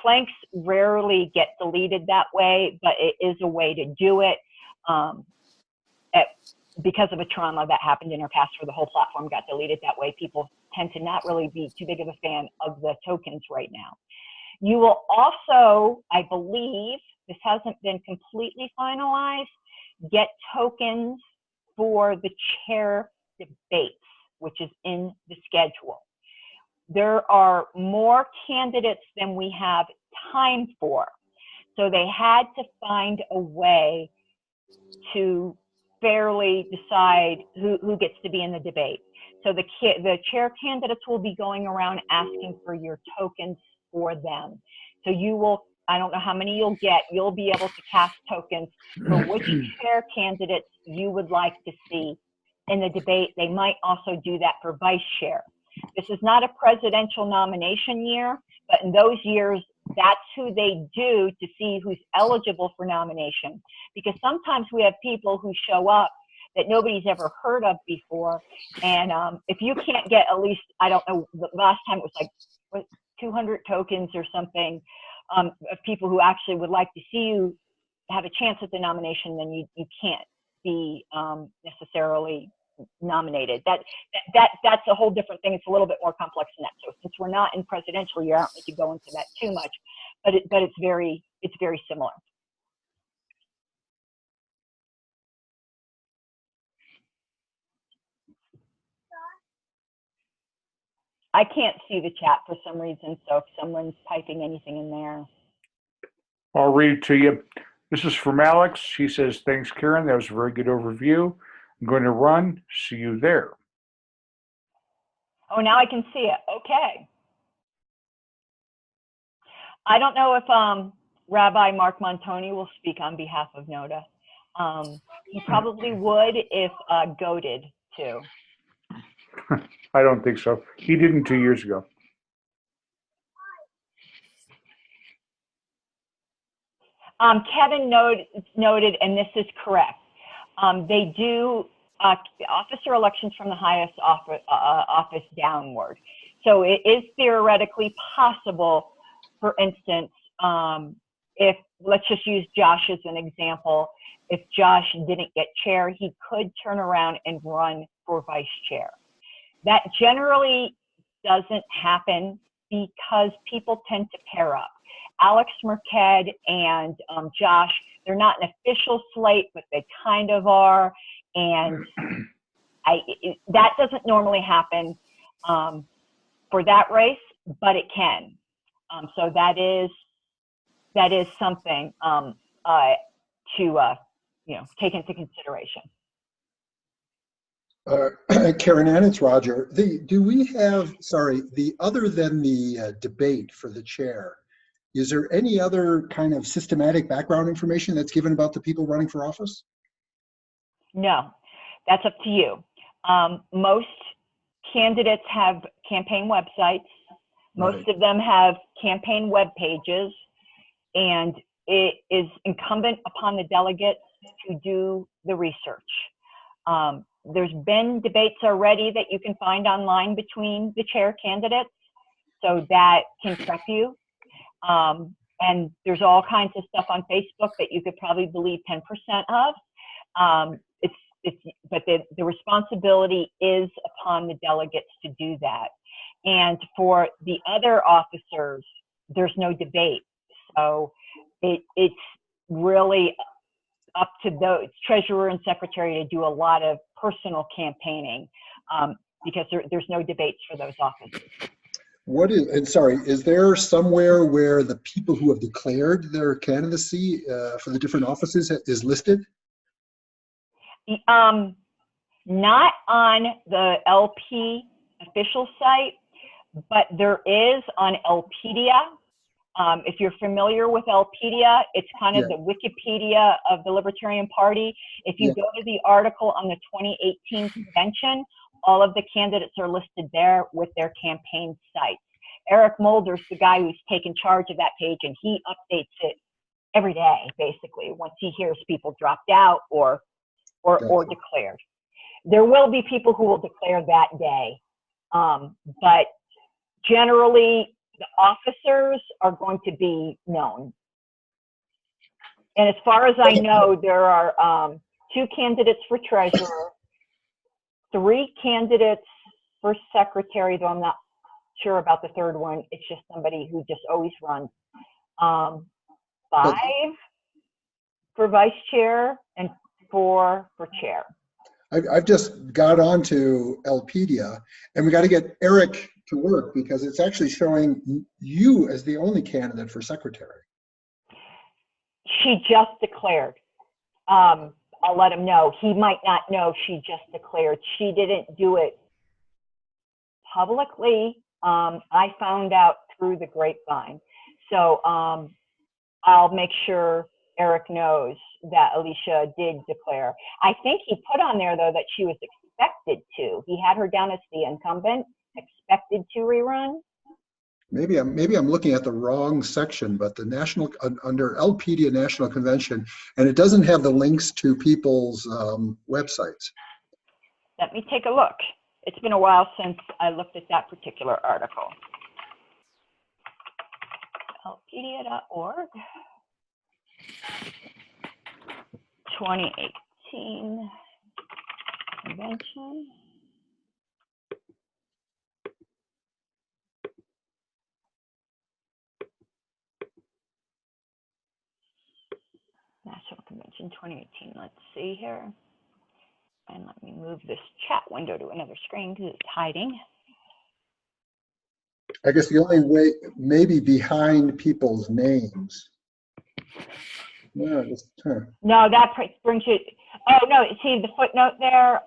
Planks rarely get deleted that way, but it is a way to do it. Because of a trauma that happened in our past where the whole platform got deleted that way, people tend to not really be too big of a fan of the tokens right now. You will also, I believe, this hasn't been completely finalized, get tokens for the chair debates, which is in the schedule. There are more candidates than we have time for. So they had to find a way to fairly decide who gets to be in the debate. So the chair candidates will be going around asking for your tokens for them. So you will, I don't know how many you'll get, you'll be able to cast tokens for which chair candidates you would like to see in the debate. They might also do that for vice chair. This is not a presidential nomination year, but in those years, that's who they do to see who's eligible for nomination. Because sometimes we have people who show up that nobody's ever heard of before. And if you can't get at least, I don't know, the last time it was like 200 tokens or something of people who actually would like to see you have a chance at the nomination, then you can't be necessarily nominated. That's a whole different thing. It's a little bit more complex than that. So since we're not in presidential year, I don't need to go into that too much, but it's very similar. I can't see the chat for some reason, so if someone's typing anything in there. I'll read it to you. This is from Alex. She says, thanks, Caryn. That was a very good overview. I'm going to run. See you there. Oh, now I can see it. Okay. I don't know if Rabbi Mark Montoni will speak on behalf of NODA. He probably would if goaded to. I don't think so. He didn't 2 years ago. Kevin noted, and this is correct, they do officer elections from the highest office downward. So it is theoretically possible, for instance, if, let's just use Josh as an example, if Josh didn't get chair, he could turn around and run for vice chair. That generally doesn't happen because people tend to pair up. Alex Merced and Josh, they're not an official slate, but they kind of are. And that doesn't normally happen for that race, but it can. So that is something to take into consideration. Caryn Ann, it's Roger. Do we have, other than the debate for the chair, is there any other kind of systematic background information that's given about the people running for office? No, that's up to you. Most candidates have campaign websites. Most of them have campaign web pages, and it is incumbent upon the delegates to do the research. There's been debates already that you can find online between the chair candidates, so that can prep you. And there's all kinds of stuff on Facebook that you could probably believe 10% of. But the responsibility is upon the delegates to do that. And for the other officers, there's no debate. So it's really up to the treasurer and secretary to do a lot of personal campaigning because there's no debates for those offices. Is there somewhere where the people who have declared their candidacy for the different offices is listed? Not on the LP official site, but there is on Lpedia. If you're familiar with Lpedia, it's kind of the Wikipedia of the Libertarian Party. If you go to the article on the 2018 convention, all of the candidates are listed there with their campaign sites. Eric Mulder's the guy who's taken charge of that page, and he updates it every day, basically, once he hears people dropped out or declared. There will be people who will declare that day, but generally the officers are going to be known. And as far as I know, there are 2 candidates for treasurer, 3 candidates for secretary, though I'm not sure about the third one. It's just somebody who just always runs. 5 for vice chair and 4 for chair. I've just got onto Lpedia, and we got to get Eric to work because it's actually showing you as the only candidate for secretary. She just declared. I'll let him know. He might not know she just declared. She didn't do it publicly. I found out through the grapevine. So I'll make sure Eric knows that Alicia did declare. I think he put on there, though, that she was expected to. He had her down as the incumbent, expected to rerun. Maybe I'm looking at the wrong section, but the national under Lpedia National Convention, and it doesn't have the links to people's websites. Let me take a look. It's been a while since I looked at that particular article. Lpedia.org. 2018 convention. National Convention 2018. Let's see here. And let me move this chat window to another screen because it's hiding. I guess the only way, maybe behind people's names. No, that brings you. Oh no! See the footnote there.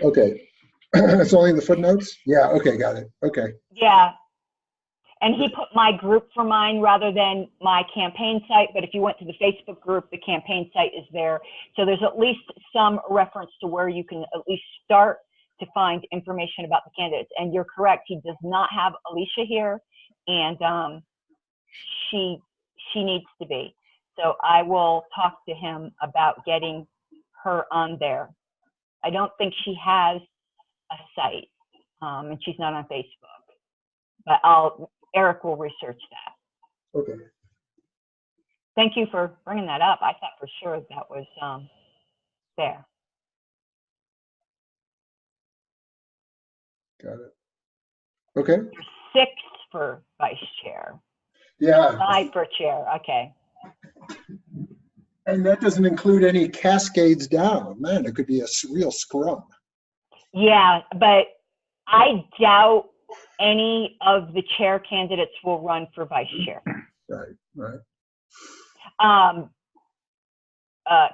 Okay. It's only in the footnotes. Yeah. Okay. Got it. Okay. Yeah. And he put my group for mine rather than my campaign site. But if you went to the Facebook group, the campaign site is there. So there's at least some reference to where you can at least start to find information about the candidates. And you're correct. He does not have Alicia here, and she needs to be. So I will talk to him about getting her on there. I don't think she has a site, and she's not on Facebook. But Eric will research that. Okay. Thank you for bringing that up. I thought for sure that was there. Got it. Okay. There's 6 for vice chair. Yeah, 5 for chair, okay. and that doesn't include any cascades down. Man, it could be a real scrum. Yeah, but I doubt any of the chair candidates will run for vice chair. Right, right.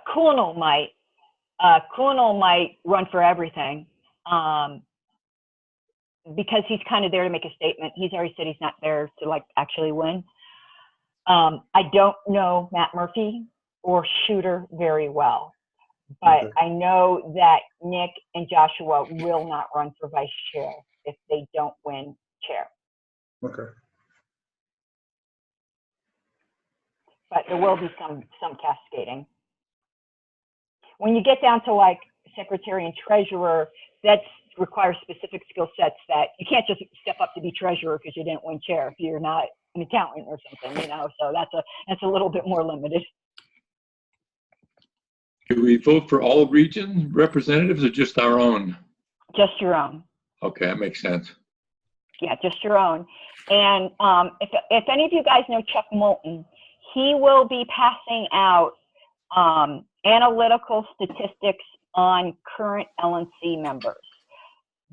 Kuhnel might. Kuhnel might run for everything because he's kind of there to make a statement. He's already said he's not there to like actually win. I don't know Matt Murphy or Shooter very well, but Okay. I know that Nick and Joshua will not run for vice chair if they don't win chair. Okay. But there will be some cascading. When you get down to like secretary and treasurer, that requires specific skill sets that you can't just step up to be treasurer because you didn't win chair if you're not an accountant or something, you know. So that's a little bit more limited. Do we vote for all region representatives or just our own? Just your own. Okay, that makes sense. Yeah, just your own. And if any of you guys know Chuck Moulton, he will be passing out analytical statistics on current LNC members.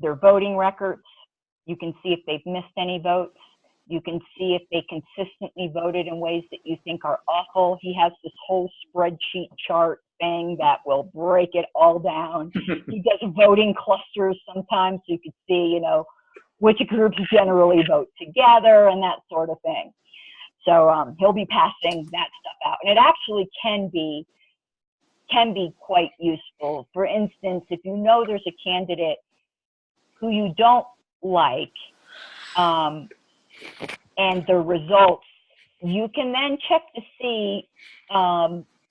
Their voting records. You can see if they've missed any votes. You can see if they consistently voted in ways that you think are awful. He has this whole spreadsheet chart thing that will break it all down. He does voting clusters sometimes, so you can see, you know, which groups generally vote together and that sort of thing. So he'll be passing that stuff out, and it actually can be quite useful. For instance, if you know there's a candidate who you don't like, and the results, you can then check to see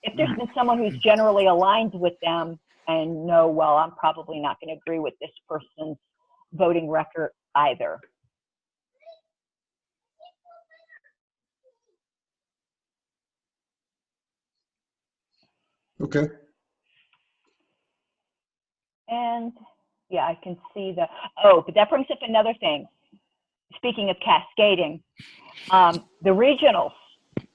if there's been someone who's generally aligned with them and know, well, I'm probably not going to agree with this person's voting record either. Okay. And yeah, I can see the, oh, but that brings up another thing. Speaking of cascading, the regionals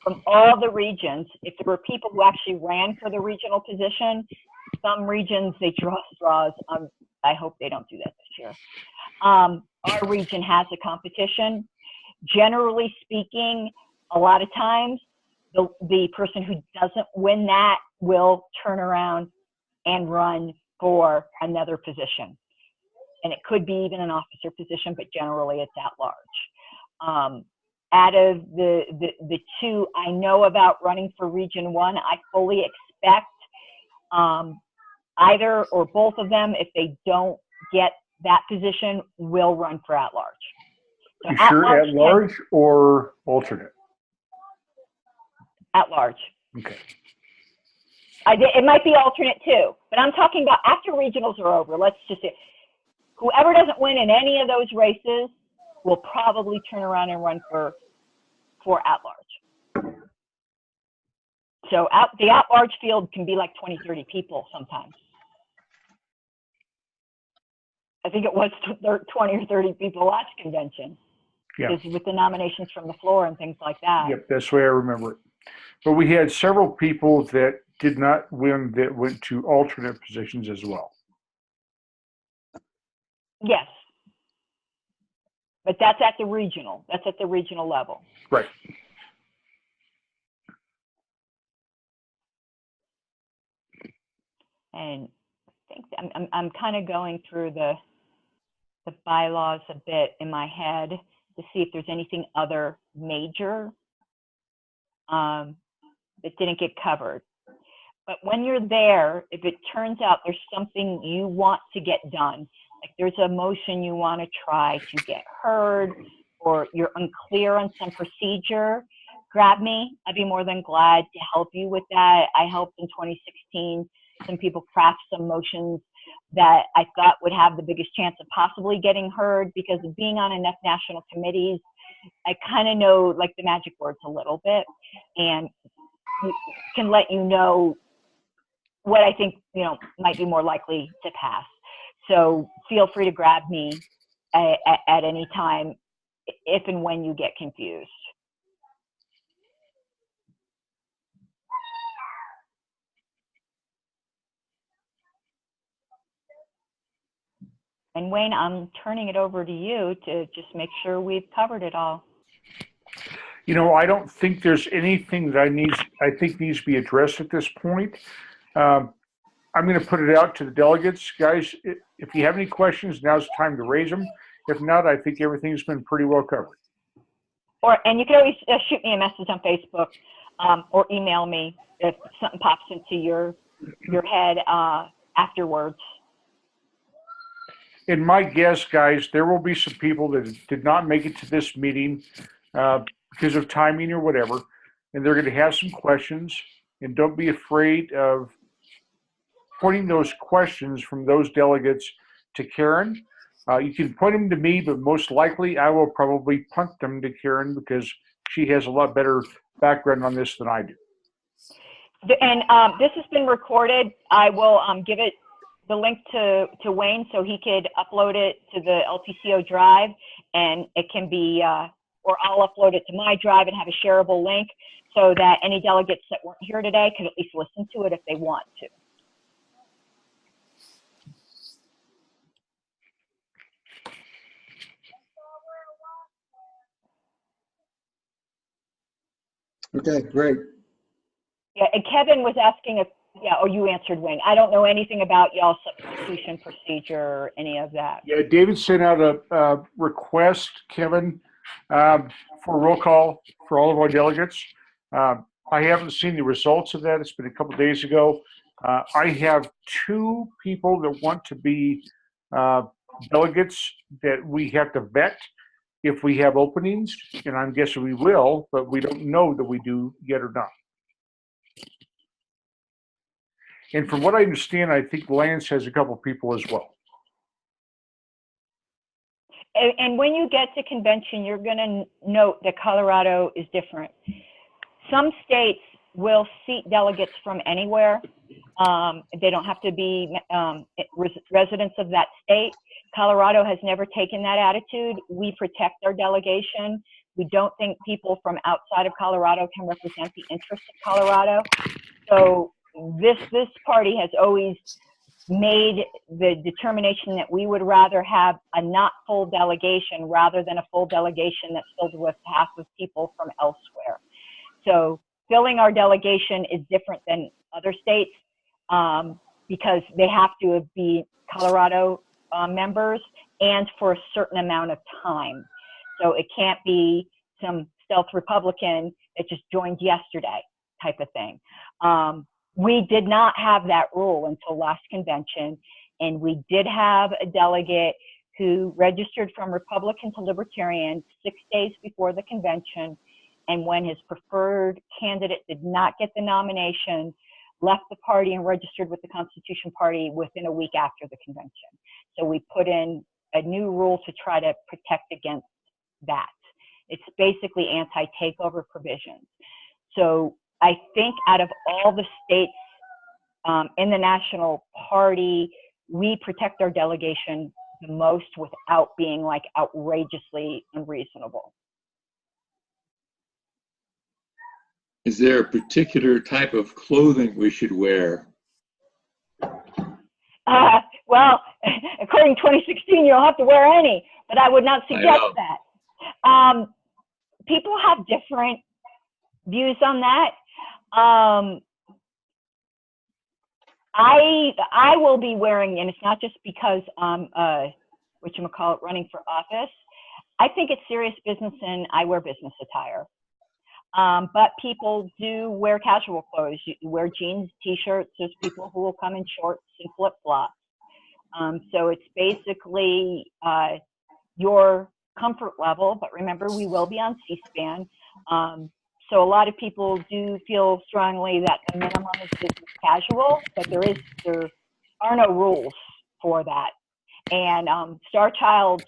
from all the regions, if there were people who actually ran for the regional position, some regions, they draw straws. I hope they don't do that this year. Our region has a competition. Generally speaking, a lot of times, the person who doesn't win that will turn around and run for another position. And it could be even an officer position, but generally it's at large. Out of the 2 I know about running for Region 1, I fully expect either or both of them, if they don't get that position, will run for at large. So You sure at large or alternate? At large. Okay. It might be alternate too, but I'm talking about after regionals are over. Let's just say whoever doesn't win in any of those races will probably turn around and run for at large. So the at large field can be like 20, 30 people sometimes. I think it was 20 or 30 people last convention. Yeah. Because with the nominations from the floor and things like that. Yep, that's the way I remember it. But we had several people that did not win that went to alternate positions as well. Yes. But that's at the regional. That's at the regional level. Right. And I think I'm kind of going through the bylaws a bit in my head to see if there's anything other major that didn't get covered. But when you're there, if it turns out there's something you want to get done, like there's a motion you want to try to get heard, or you're unclear on some procedure, grab me. I'd be more than glad to help you with that. I helped in 2016 some people craft some motions that I thought would have the biggest chance of possibly getting heard, because of being on enough national committees, I kind of know like the magic words a little bit, and can let you know what I think, you know, might be more likely to pass. So feel free to grab me at any time if and when you get confused. And Wayne, I'm turning it over to you to just make sure we've covered it all. You know, I don't think there's anything that I think needs to be addressed at this point. I'm going to put it out to the delegates. Guys, if you have any questions, now's the time to raise them. If not, I think everything's been pretty well covered. And you can always shoot me a message on Facebook or email me if something pops into your head afterwards. In my guess, guys, there will be some people that did not make it to this meeting because of timing or whatever, and they're going to have some questions. And don't be afraid of pointing those questions from those delegates to Caryn. You can point them to me, but most likely I will probably punt them to Caryn because she has a lot better background on this than I do. And this has been recorded. I will give it the link to Wayne so he could upload it to the LTCO drive, and it can be, or I'll upload it to my drive and have a shareable link so that any delegates that weren't here today could at least listen to it if they want to. Okay, great. Yeah, and Kevin was asking if, you answered, Wayne. I don't know anything about y'all's substitution procedure or any of that. Yeah, David sent out a request, Kevin, for a roll call for all of our delegates. I haven't seen the results of that. It's been a couple of days ago. I have 2 people that want to be delegates that we have to vet if we have openings, and I'm guessing we will, but we don't know that we do yet or not. And from what I understand, I think Lance has a couple people as well. And when you get to convention, you're going to note that Colorado is different. Some states will seat delegates from anywhere. They don't have to be residents of that state. Colorado has never taken that attitude. We protect our delegation. We don't think people from outside of Colorado can represent the interests of Colorado. So this party has always made the determination that we would rather have a not full delegation rather than a full delegation that's filled with half of people from elsewhere. So filling our delegation is different than other states because they have to be Colorado members and for a certain amount of time. So it can't be some stealth Republican that just joined yesterday type of thing. We did not have that rule until last convention, and we did have a delegate who registered from Republican to Libertarian 6 days before the convention, and when his preferred candidate did not get the nomination, left the party and registered with the Constitution Party within a week after the convention. So we put in a new rule to try to protect against that. It's basically anti-takeover provisions. So I think out of all the states in the national party, we protect our delegation the most without being like outrageously unreasonable. Is there a particular type of clothing we should wear? Well, according to 2016, you don't have to wear any, but I would not suggest that. People have different views on that. I will be wearing, and it's not just because I'm running for office. I think it's serious business and I wear business attire. But people do wear casual clothes. You wear jeans, t-shirts. There's people who will come in shorts and flip-flops. So it's basically your comfort level, but remember, we will be on C-SPAN. So a lot of people do feel strongly that the minimum is business casual, but there are no rules for that. And Star Child,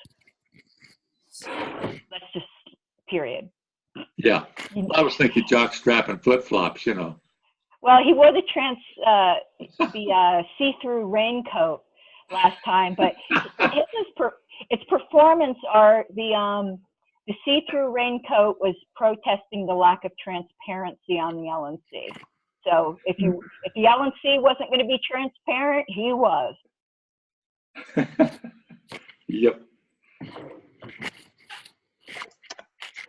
let's just, period. Yeah, I was thinking jockstrap and flip-flops, you know. Well, he wore the see-through raincoat last time, but its performance are the The see-through raincoat was protesting the lack of transparency on the LNC. So if the LNC wasn't going to be transparent, he was. Yep.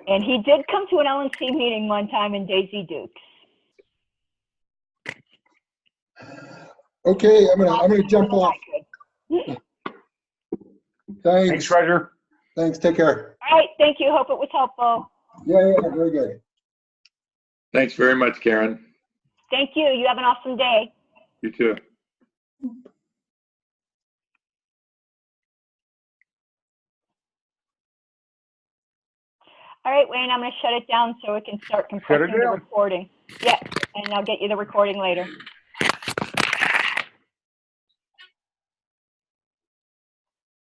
And he did come to an LNC meeting one time in Daisy Dukes. Okay, I'm gonna jump off. Thanks, Thanks. Roger. Thanks. Take care. All right, thank you. Hope it was helpful. Yeah, very good. Thanks very much, Caryn. Thank you. You have an awesome day. You too. All right, Wayne, I'm going to shut it down so it can start compressing the down. recording. Yeah, and I'll get you the recording later.